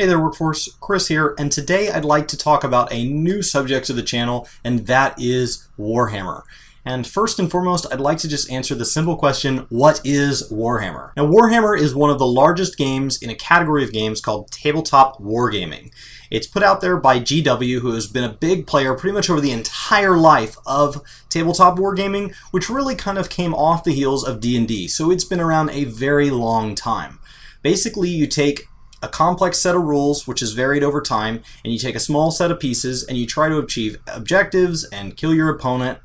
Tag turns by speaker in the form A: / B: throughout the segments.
A: Hey there workforce, Chris here, and today I'd like to talk about a new subject to the channel, and that is Warhammer. And first and foremost, I'd like to just answer the simple question, what is Warhammer? Now Warhammer is one of the largest games in a category of games called tabletop wargaming. It's put out there by GW, who has been a big player pretty much over the entire life of tabletop wargaming, which really kind of came off the heels of D&D, so it's been around a very long time. Basically, you take a complex set of rules, which is varied over time, and you take a small set of pieces and you try to achieve objectives and kill your opponent,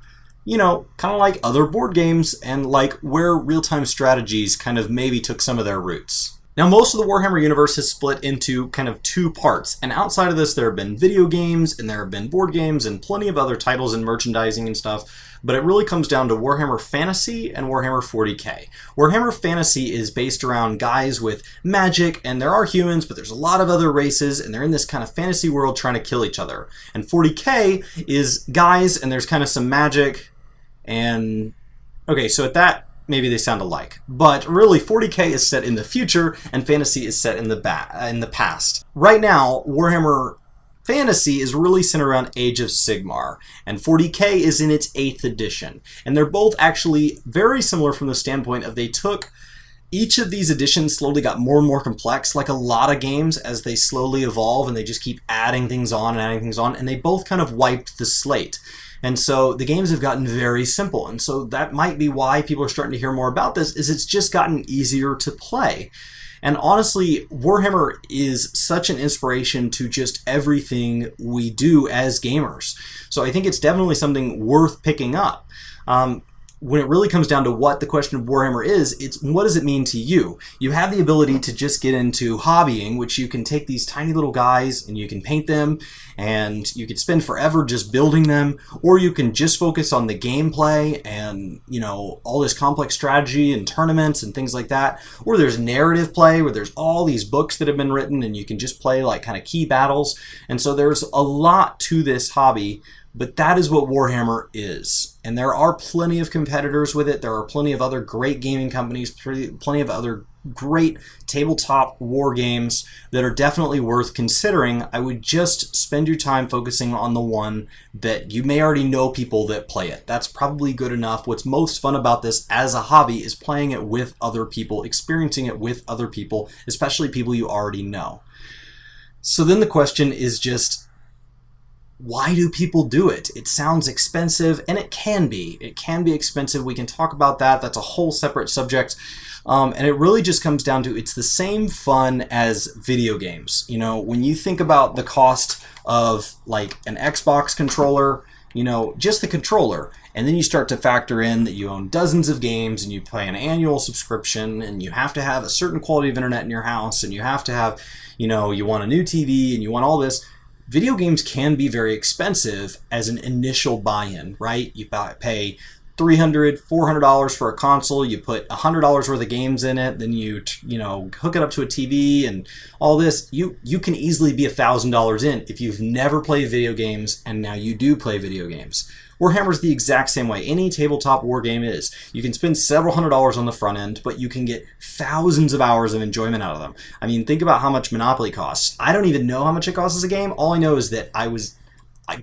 A: you know, kind of like other board games and like where real-time strategies kind of maybe took some of their roots. Now, most of the Warhammer universe is split into kind of two parts, and outside of this there have been video games and there have been board games and plenty of other titles and merchandising and stuff, but it really comes down to Warhammer Fantasy and Warhammer 40k. Warhammer Fantasy is based around guys with magic, and there are humans, but there's a lot of other races, and they're in this kind of fantasy world trying to kill each other. And 40k is guys, and there's kind of some magic, and okay, so at that, maybe they sound alike. But really, 40k is set in the future, and Fantasy is set in the past. Right now, Warhammer Fantasy is really centered around Age of Sigmar, and 40k is in its 8th edition. And they're both actually very similar from the standpoint of they took each of these editions slowly got more and more complex, like a lot of games as they slowly evolve and they just keep adding things on and adding things on, and they both kind of wiped the slate. And so the games have gotten very simple, and so that might be why people are starting to hear more about this, is it's just gotten easier to play. And honestly, Warhammer is such an inspiration to just everything we do as gamers. So I think it's definitely something worth picking up. When it really comes down to what the question of Warhammer is, it's what does it mean to you? You have the ability to just get into hobbying, which you can take these tiny little guys and you can paint them and you could spend forever just building them, or you can just focus on the gameplay and, you know, all this complex strategy and tournaments and things like that. Or there's narrative play where there's all these books that have been written and you can just play like kind of key battles. And so there's a lot to this hobby. But that is what Warhammer is. And there are plenty of competitors with it. There are plenty of other great gaming companies, plenty of other great tabletop war games that are definitely worth considering. I would just spend your time focusing on the one that you may already know people that play it. That's probably good enough. What's most fun about this as a hobby is playing it with other people, experiencing it with other people, especially people you already know. So then the question is just, why do people do it? It sounds expensive, and it can be. It can be expensive. We can talk about that. That's a whole separate subject. And it really just comes down to it's the same fun as video games. You know, when you think about the cost of like an Xbox controller, you know, just the controller, and then you start to factor in that you own dozens of games and you pay an annual subscription and you have to have a certain quality of internet in your house and you have to have, you know, you want a new TV and you want all this. Video games can be very expensive as an initial buy-in, right? You pay $300, $400 for a console, you put $100 worth of games in it, then you know, hook it up to a TV and all this. You can easily be $1,000 in if you've never played video games and now you do play video games. Warhammer's the exact same way. Any tabletop war game is. You can spend several $100s on the front end, but you can get thousands of hours of enjoyment out of them. I mean, think about how much Monopoly costs. I don't even know how much it costs as a game. All I know is that I was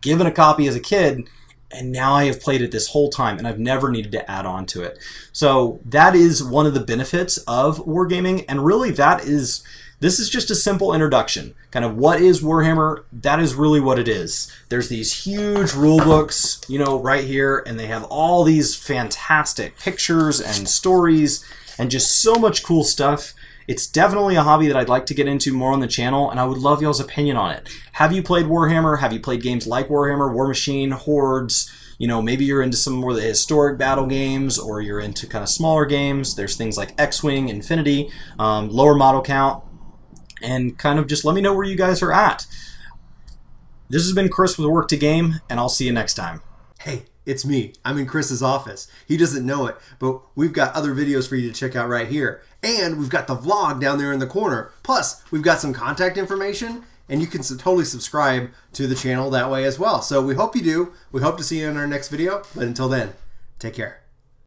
A: given a copy as a kid, and now I have played it this whole time, and I've never needed to add on to it. So that is one of the benefits of wargaming, and really this is just a simple introduction. Kind of what is Warhammer? That is really what it is. There's these huge rule books, you know, right here, and they have all these fantastic pictures and stories and just so much cool stuff. It's definitely a hobby that I'd like to get into more on the channel, and I would love y'all's opinion on it. Have you played Warhammer? Have you played games like Warhammer, War Machine, Hordes? You know, maybe you're into some more of the historic battle games, or you're into kind of smaller games. There's things like X-Wing, Infinity, lower model count, and kind of just let me know where you guys are at. This has been Chris with Work to Game, and I'll see you next time.
B: Hey, it's me. I'm in Chris's office. He doesn't know it, but we've got other videos for you to check out right here. And we've got the vlog down there in the corner. Plus, we've got some contact information, and you can totally subscribe to the channel that way as well. So we hope you do. We hope to see you in our next video, but until then, take care.